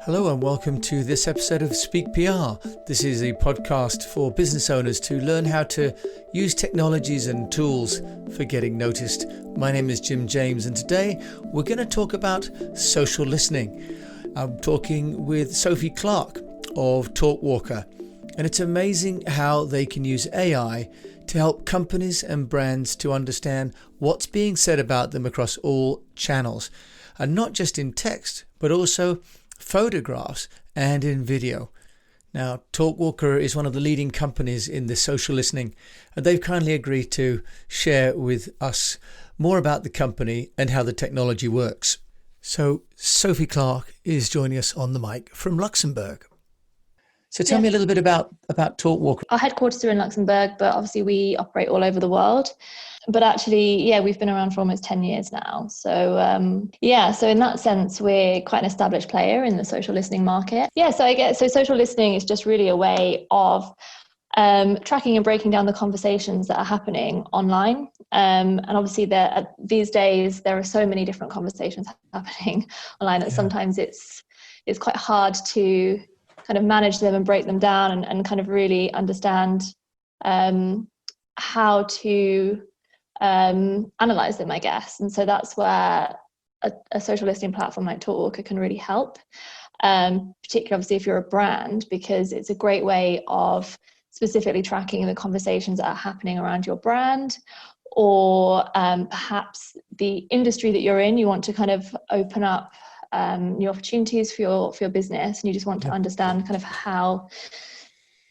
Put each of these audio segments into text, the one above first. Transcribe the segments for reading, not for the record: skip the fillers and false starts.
Hello and welcome to this episode of Speak PR. This is a podcast for business owners to learn how to use technologies and tools for getting noticed. My name is Jim James and today we're going to talk about social listening. I'm talking with Sophie Clark of Talkwalker, and it's amazing how they can use AI to help companies and brands to understand what's being said about them across all channels, and not just in text but also photographs and in video. Now, Talkwalker is one of the leading companies in the social listening, and they've kindly agreed to share with us more about the company and how the technology works. So Sophie Clark is joining us on the mic from Luxembourg. So tell me a little bit about Talkwalker. Our headquarters are in Luxembourg, but obviously we operate all over the world. But actually, we've been around for almost 10 years now. So, so in that sense, we're quite an established player in the social listening market. So social listening is just really a way of tracking and breaking down the conversations that are happening online. And obviously, these days, there are so many different conversations happening online that sometimes it's quite hard to kind of manage them and break them down and kind of really understand how to analyze them, I guess. And so that's where a social listening platform like Talkwalker can really help, particularly obviously if you're a brand, because it's a great way of specifically tracking the conversations that are happening around your brand, or perhaps the industry that you're in, you want to kind of open up new opportunities for your business, and you just want to understand kind of how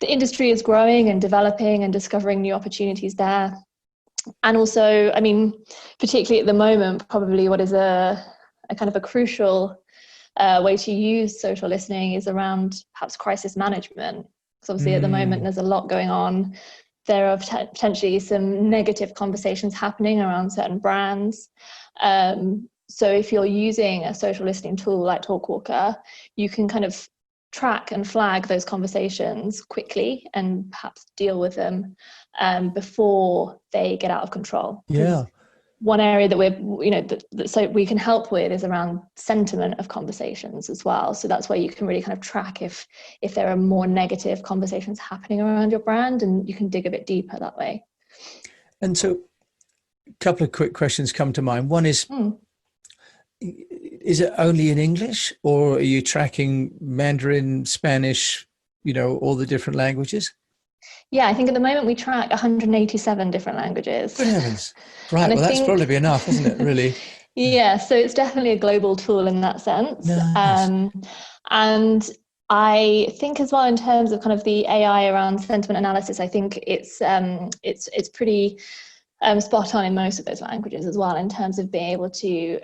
the industry is growing and developing and discovering new opportunities there. And also, I mean, particularly at the moment, probably what is a kind of a crucial way to use social listening is around perhaps crisis management. Because obviously at the moment there's a lot going on. There are potentially some negative conversations happening around certain brands. So if you're using a social listening tool like Talkwalker, you can kind of track and flag those conversations quickly and perhaps deal with them before they get out of control. Yeah. One area that so we can help with is around sentiment of conversations as well. So that's where you can really kind of track if there are more negative conversations happening around your brand, and you can dig a bit deeper that way. And so a couple of quick questions come to mind. One is it only in English, or are you tracking Mandarin, Spanish, all the different languages? Yeah, I think at the moment we track 187 different languages. Good heavens. Right, well, that's probably enough, isn't it, really? Yeah, so it's definitely a global tool in that sense. Nice. And I think as well, in terms of kind of the AI around sentiment analysis, I think it's pretty spot on in most of those languages as well, in terms of being able to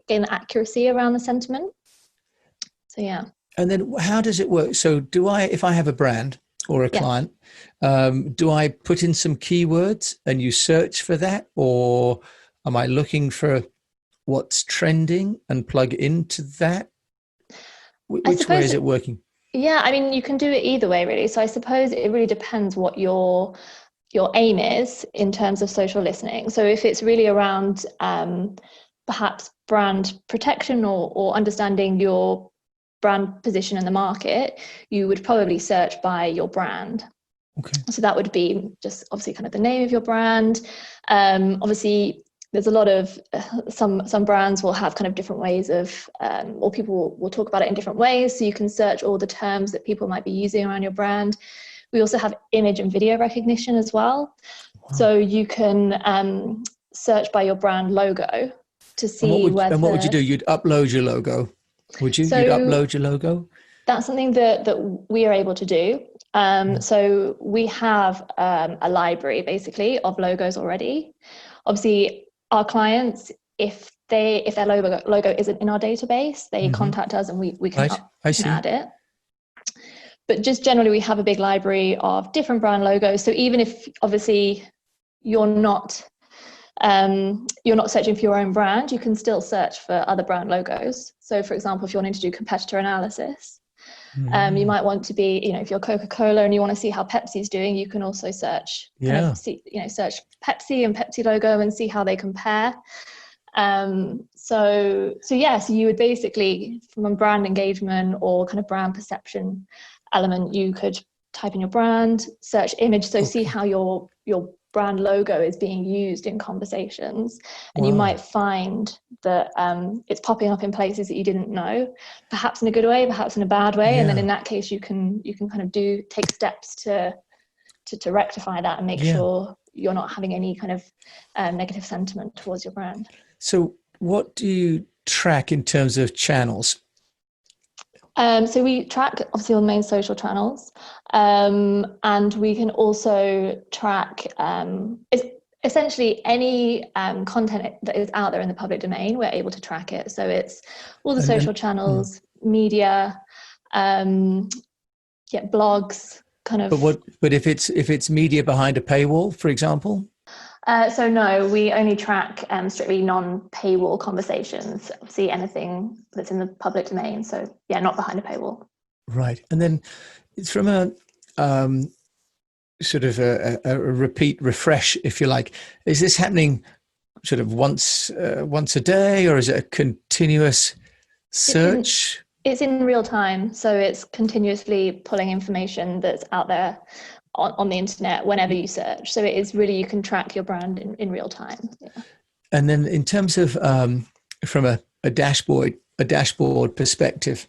gain the accuracy around the sentiment. So yeah. And then how does it work? So if I have a brand or a client, do I put in some keywords and you search for that, or am I looking for what's trending and plug into that? Which way is it working? Yeah, I mean, you can do it either way, really. So I suppose it really depends what your aim is in terms of social listening. So if it's really around perhaps brand protection or understanding your brand position in the market, you would probably search by your brand. Okay. So that would be just obviously kind of the name of your brand. Obviously, there's a lot of some brands will have kind of different ways of, or people will talk about it in different ways. So you can search all the terms that people might be using around your brand. We also have image and video recognition as well. Wow. So you can search by your brand logo to see whether... And what would you do? You'd upload your logo, would you? You'd upload your logo? That's something that we are able to do. So we have a library, basically, of logos already. Obviously, our clients, if their logo isn't in our database, they contact us and we can add it. But just generally, we have a big library of different brand logos. So even if obviously you're not searching for your own brand, you can still search for other brand logos. So for example, if you wanted to do competitor analysis, you might want to be, if you're Coca-Cola and you want to see how Pepsi's doing, you can also search, search Pepsi and Pepsi logo and see how they compare. So So you would basically, from a brand engagement or kind of brand perception element, you could type in your brand, search image, so see how your brand logo is being used in conversations, and you might find that it's popping up in places that you didn't know, perhaps in a good way, perhaps in a bad way, and then in that case you can kind of take steps to rectify that and make sure you're not having any kind of negative sentiment towards your brand. So what do you track in terms of channels? So we track obviously all the main social channels, and we can also track essentially any content that is out there in the public domain. We're able to track it. So it's all the social channels, media, blogs, kind of. But if it's media behind a paywall, for example? So no, we only track strictly non-paywall conversations. Obviously, anything that's in the public domain. So yeah, not behind a paywall. Right, and then it's from a sort of a repeat refresh, if you like. Is this happening sort of once a day, or is it a continuous search? It's in real time, so it's continuously pulling information that's out there on the internet whenever you search. So it is really, you can track your brand in real time. Yeah. And then in terms of from a dashboard perspective,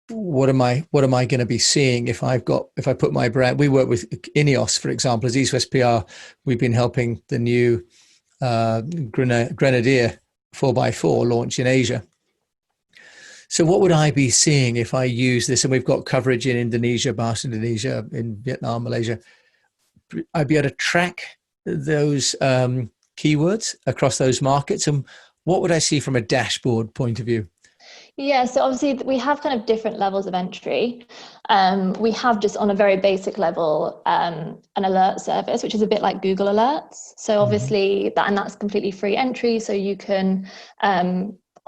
what am I going to be seeing if I put my brand? We work with INEOS, for example, as EASTWEST PR. We've been helping the new Grenadier 4x4 launch in Asia. So what would I be seeing if I use this? And we've got coverage in Indonesia, Bahasa Indonesia, in Vietnam, Malaysia. I'd be able to track those keywords across those markets. And what would I see from a dashboard point of view? Yeah, so obviously we have kind of different levels of entry. We have just on a very basic level an alert service, which is a bit like Google Alerts. So obviously that's completely free entry. So you can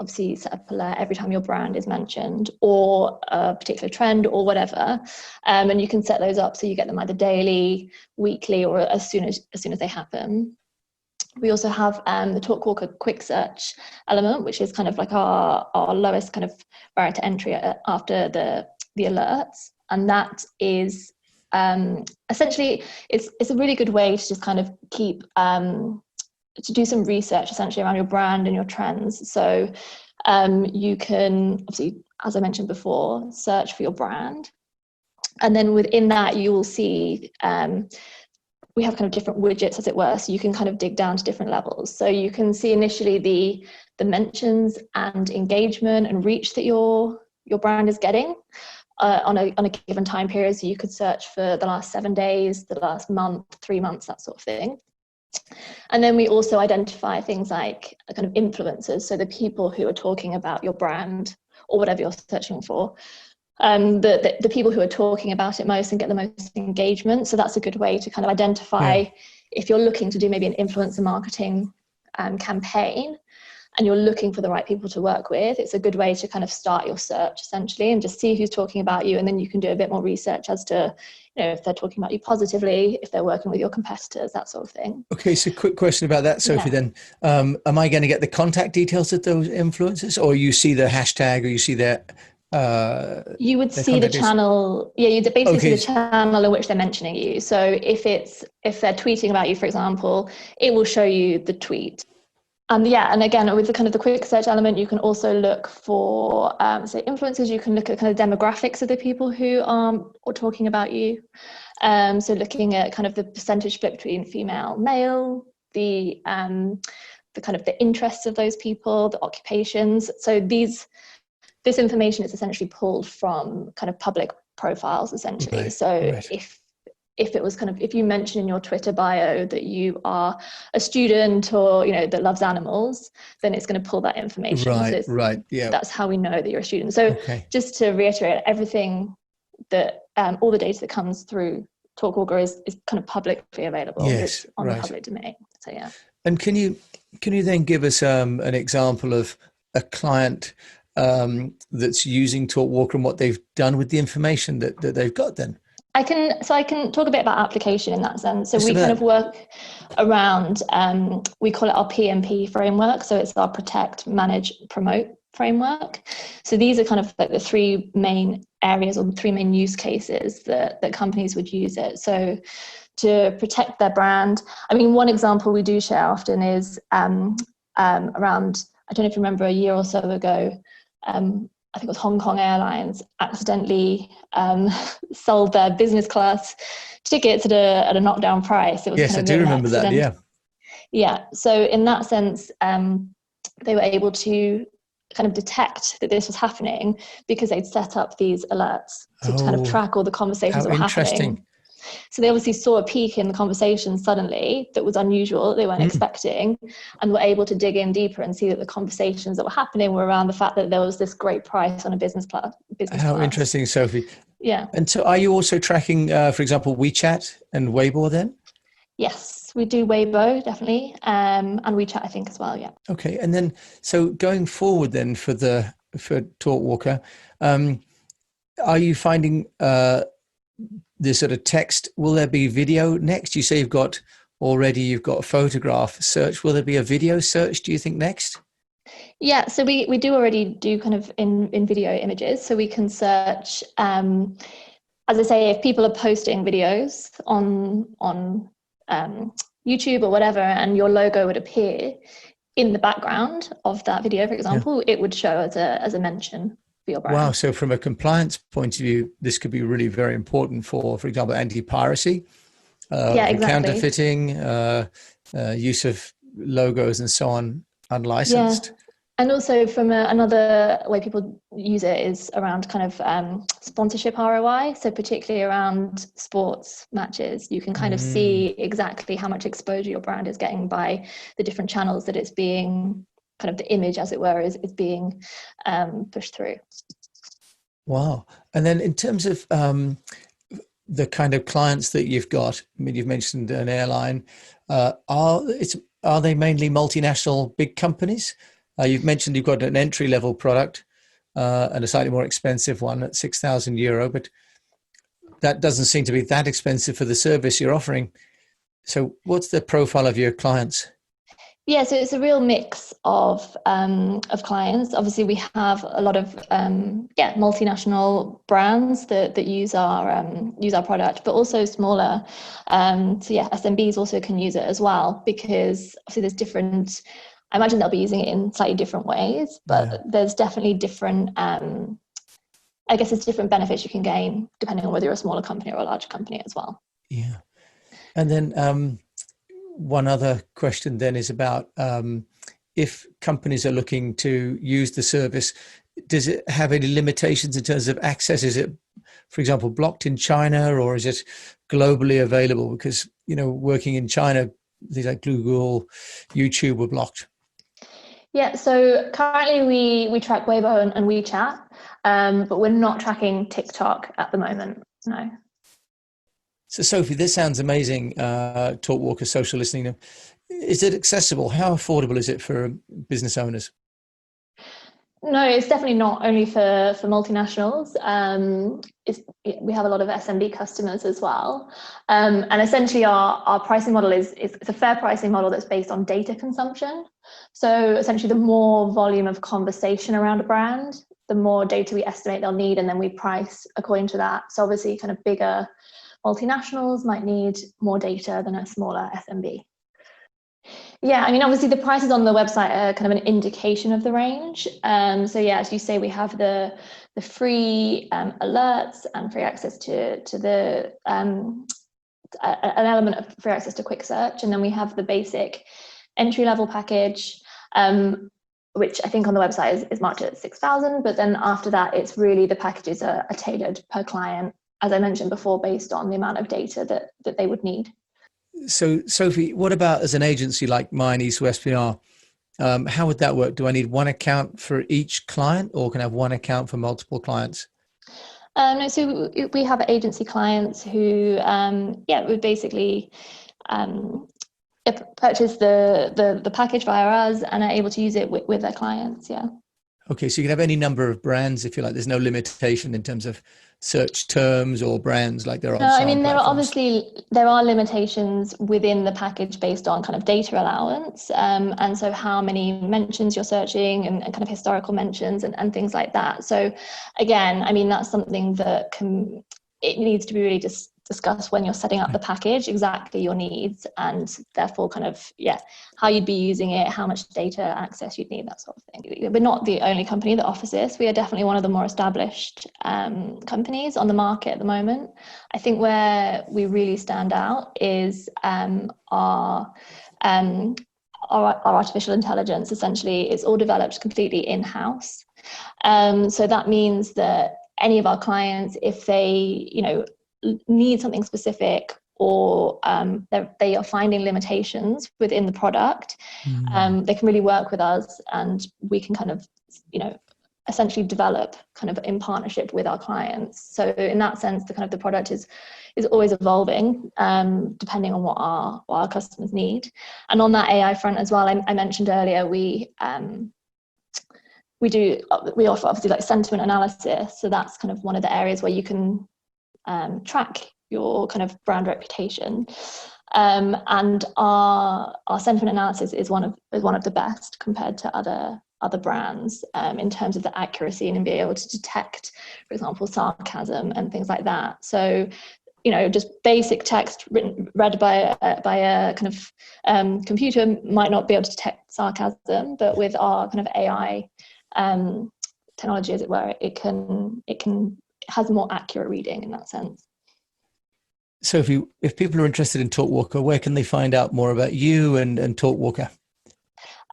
obviously set up alert every time your brand is mentioned, or a particular trend or whatever, and you can set those up so you get them either daily, weekly, or as soon as they happen. We also have the Talkwalker quick search element, which is kind of like our lowest kind of barrier to entry after the alerts, and that is essentially it's a really good way to just kind of keep to do some research essentially around your brand and your trends. So you can obviously, as I mentioned before, search for your brand, and then within that you will see we have kind of different widgets, as it were, so you can kind of dig down to different levels. So you can see initially the mentions and engagement and reach that your brand is getting on a given time period. So you could search for the last 7 days, the last month, 3 months, that sort of thing. And then we also identify things like kind of influencers, so the people who are talking about your brand or whatever you're searching for, the people who are talking about it most and get the most engagement. So that's a good way to kind of identify if you're looking to do maybe an influencer marketing campaign and you're looking for the right people to work with. It's a good way to kind of start your search essentially and just see who's talking about you, and then you can do a bit more research as to, you know, if they're talking about you positively, if they're working with your competitors, that sort of thing. Okay, so quick question about that, Sophie, then. Am I going to get the contact details of those influencers, or you see the hashtag, or you see their you would see the channel. You'd basically see the channel in which they're mentioning you. So if they're tweeting about you, for example, it will show you the tweet. And again, with the kind of the quick search element, you can also look for, say, influencers. You can look at kind of demographics of the people who are talking about you. So looking at kind of the percentage split between female, male, the kind of the interests of those people, the occupations. So this information is essentially pulled from kind of public profiles, essentially. Right, so right. If it was kind of, if you mention in your Twitter bio that you are a student or, you know, that loves animals, then it's going to pull that information. Right. Yeah. That's how we know that you're a student. So just to reiterate, everything that, all the data that comes through Talkwalker is kind of publicly available. Yes, on the public domain. So yeah. And can you then give us an example of a client that's using Talkwalker and what they've done with the information that they've got then? I can talk a bit about application in that sense. So Just we a kind bit. of work around, we call it our PMP framework. So it's our protect, manage, promote framework. So these are kind of like the three main areas or the three main use cases that companies would use it. So to protect their brand, I mean, one example we do share often is around, I don't know if you remember a year or so ago, I think it was Hong Kong Airlines accidentally sold their business class tickets at a knockdown price. It was Yes, kind I of do an remember that. accident. Yeah. Yeah. So in that sense, they were able to kind of detect that this was happening because they'd set up these alerts to kind of Oh, track all the conversations how that were interesting. happening. So they obviously saw a peak in the conversation suddenly that was unusual, that they weren't expecting, and were able to dig in deeper and see that the conversations that were happening were around the fact that there was this great price on a business class. How interesting, Sophie. Yeah. And so are you also tracking, for example, WeChat and Weibo then? Yes, we do Weibo, definitely, and WeChat, I think, as well, yeah. Okay. And then, so going forward then for Talkwalker, are you finding this sort of text? Will there be video next? You say you've got a photograph search. Will there be a video search, do you think, next? Yeah, so we do already do kind of in video images. So we can search, as I say, if people are posting videos on YouTube or whatever, and your logo would appear in the background of that video, for example, it would show as a mention for your brand. Wow. So from a compliance point of view, this could be really very important for example, anti-piracy, Yeah, for exactly. counterfeiting, use of logos and so on, Yeah. unlicensed. And also from another way people use it is around kind of sponsorship ROI. So particularly around sports matches, you can kind of see exactly how much exposure your brand is getting by the different channels that it's being, kind of the image, as it were, is being pushed through. Wow. And then in terms of the kind of clients that you've got, I mean, you've mentioned an airline. Are they mainly multinational big companies? You've mentioned you've got an entry-level product and a slightly more expensive one at €6,000, but that doesn't seem to be that expensive for the service you're offering. So what's the profile of your clients? Yeah, so it's a real mix of clients. Obviously, we have a lot of multinational brands that use our product, but also smaller. SMBs also can use it as well, because obviously there's different. I imagine they'll be using it in slightly different ways, but there's definitely different. I guess there's different benefits you can gain depending on whether you're a smaller company or a larger company as well. Yeah, and then. One other question then is about if companies are looking to use the service, does it have any limitations in terms of access? Is it, for example, blocked in China, or is it globally available? Because, working in China, things like Google, YouTube were blocked. Yeah, so currently we track Weibo and WeChat, but we're not tracking TikTok at the moment, no. So, Sophie, this sounds amazing. Talkwalker social listening. Is it accessible? How affordable is it for business owners? No, it's definitely not only for multinationals. We have a lot of SMB customers as well. And essentially our pricing model is a fair pricing model that's based on data consumption. So essentially the more volume of conversation around a brand, the more data we estimate they'll need, and then we price according to that. So obviously kind of bigger multinationals might need more data than a smaller SMB. Yeah, I mean, obviously the prices on the website are kind of an indication of the range. As you say, we have the free alerts and free access to the an element of free access to quick search, and then we have the basic entry level package, which I think on the website is marked at 6,000. But then after that, it's really the packages are tailored per client, as I mentioned before, based on the amount of data that they would need. So, Sophie, what about as an agency like mine, EASTWEST PR? How would that work? Do I need one account for each client, or can I have one account for multiple clients? No, so we have agency clients who, would basically purchase the package via us and are able to use it with their clients, yeah. Okay, so you can have any number of brands if you like. There's no limitation in terms of search terms or brands like there are on some platforms. There are limitations within the package based on kind of data allowance, and so how many mentions you're searching and kind of historical mentions and things like that. So again, I mean, that's something that it needs to be really just discuss when you're setting up the package, exactly your needs, and therefore kind of, how you'd be using it, how much data access you'd need, that sort of thing. We're not the only company that offers this. We are definitely one of the more established companies on the market at the moment. I think where we really stand out is our artificial intelligence. Essentially, it's all developed completely in-house. So that means that any of our clients, if they, need something specific, or they are finding limitations within the product, they can really work with us, and we can kind of, essentially develop kind of in partnership with our clients. So in that sense, the product is always evolving, depending on what our customers need. And on that AI front as well, I mentioned earlier, we offer obviously like sentiment analysis. So that's kind of one of the areas where you can track your kind of brand reputation, and our sentiment analysis is one of the best compared to other brands, in terms of the accuracy and being able to detect, for example, sarcasm and things like that. So just basic text read by a kind of computer might not be able to detect sarcasm, but with our kind of AI technology, as it were, it has a more accurate reading in that sense. So if people are interested in Talkwalker, where can they find out more about you and Talkwalker?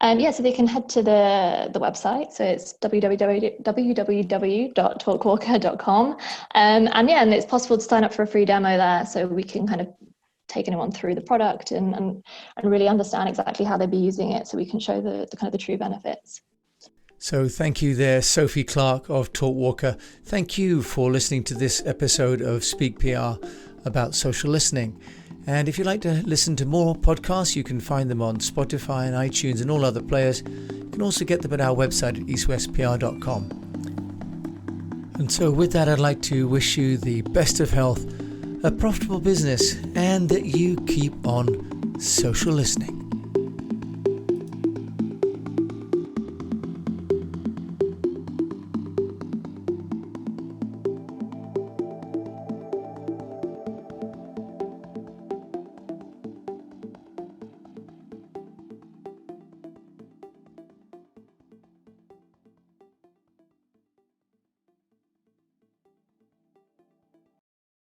So they can head to the website. So it's www.talkwalker.com. And it's possible to sign up for a free demo there, so we can kind of take anyone through the product and really understand exactly how they'd be using it, so we can show the kind of the true benefits. So thank you there, Sophie Clark of Talkwalker. Thank you for listening to this episode of Speak PR about social listening. And if you'd like to listen to more podcasts, you can find them on Spotify and iTunes and all other players. You can also get them at our website at eastwestpr.com. And so with that, I'd like to wish you the best of health, a profitable business, and that you keep on social listening.